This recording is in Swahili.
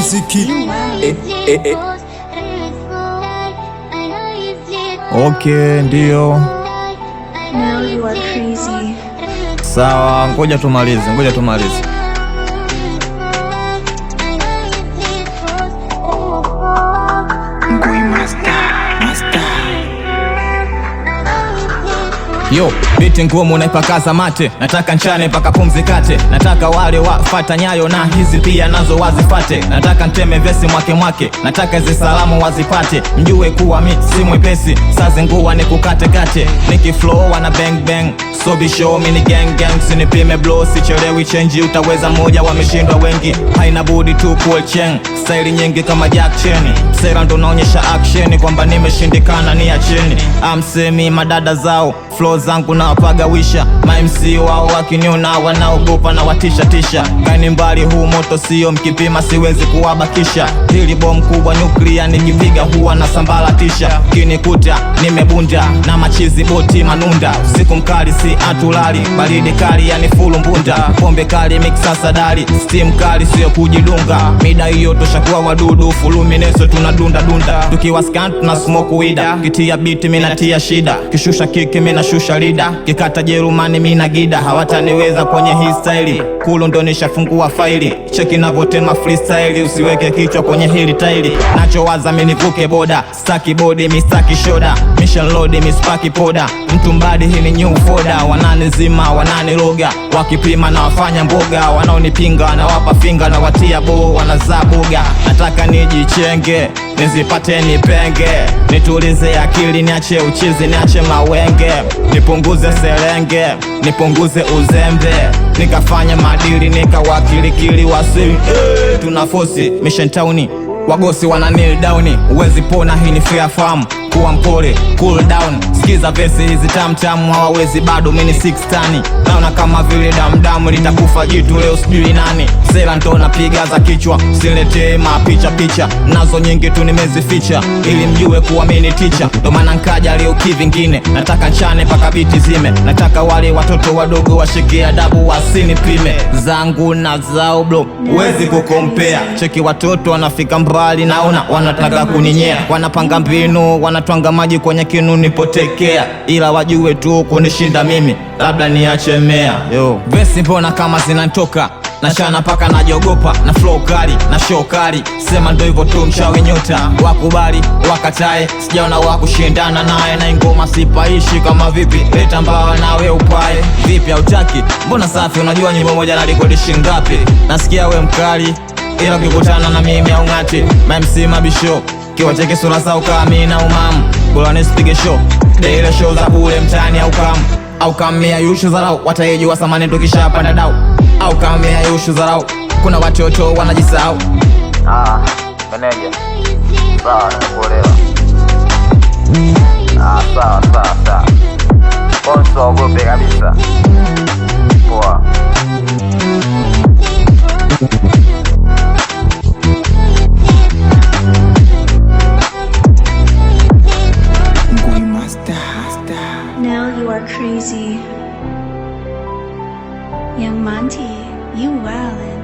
Music. Okay, ndio. Now you are crazy. Sawa, ngoja tumalize. Yo, biti ngumu naipakaza mate, nataka nchane paka pumzi kate, nataka wale wafata nyayo na hizi pia nazo wazifate, nataka nteme vesi mwake, nataka hizi salamu wazipate, mjue kuwa mi si mwepesi, sazi nguwa ni kukate kate, niki flow wana bang, so be show mi ni gang, sinipime blow, sichelewi change, utaweza moja wameshindwa wengi, haina budi tu cool chain, style nyingi kama Jack Chen, sera ndo naonyesha action, kwamba nimeshindikana ni acheni, amsemi madada zao, flow zangu na wapaga wisha, ma MC wao wakiniona wanaogopa na watisha, gani mbali huu moto sio mkipima siwezi kuwabakisha, hili bom kubwa nuclear nikipiga huwa na sambalatisha, kinikuta nimebunda na machizi boti manunda, usiku mkali si atulali, baridi kali yani full mbunda, pombe kali mixa sadali, steam kali sio kujidunga, mida hiyo toshakuwa wadudu, fulumineso tunadunda, tukiwa skant na smoke wida, kitia biti minatia shida, kishusha kiki mina shusha lida, kikata Jerumani mina gida, hawataniweza kwenye hii style, kulu ndo nishafungua faili, cheki navotema freestyle, usiweke kichwa kwenye hili taili, nacho waza minivuke boda, staki body mistaki shoda, mission load mispaki poda, mtu mbadi hii ni new foda, wananizima wananiloga, wakipima na wafanya mboga, wanaonipinga na wapa finga na watia bo, wanazaa boga, nataka nijichenge, nizipate nipenge, nitulize akili, niache uchizi, niache mawenge, nipunguze serenge, nipunguze uzembe, nikafanya madili, nikawakilikili wasili, tunafosi mission towni, wagosi wana kneel down, uwezi pona hii ni fair farm, kuwa mpole cool down, sikiza vesi hizi tamtamu, hawawezi bado mini 6 tani, naona kama vile damdamu litakufa jitu leo sijui nani, sela ndo napiga za kichwa, siletee mapicha, nazo nyingi tu nimezificha, ili mjue kuwa mini teacher, ndo maana nkaja leo kivingine, nataka nchane paka biti zime, nataka wale watoto wadogo washike adabu wasinipime, zangu na zao bro, uwezi kukompea, cheki watoto wanafika mbali, naona wanataka kuninyea, wanapanga mbinu, wanatwanga maji kwenye kinu nipotekea, ila wajue tu kunishinda mimi, labda niache mea. Yo, vesi mbona kama zinantoka, nashana paka najiogopa, na flow kali, na show kali, sema ndo hivyo tu mchawi nyota, wakubali, wakatae, sijaona wakushindana naye, na ingoma sipaishi kama vipi, leta mbawa nawe upae, vipi hautaki, mbona safi, unajua nyimbo moja na rekodi shingapi, nasikia we mkali, ila ukikutana na mimi au ngati, MC mabisho, kiwa cheke sura sao kami na umamu, bora nisipige show, ile show za bure mtani au kamia yushu zarau, wataijua samani tukisha panda dau, au kamia yushu zarau, kuna watoto wanajisau. Meneja, sawa nakuelewa. Sawa. Bonso wagope kabisa. Poa. Now you are crazy. Young Monty, you wildin'.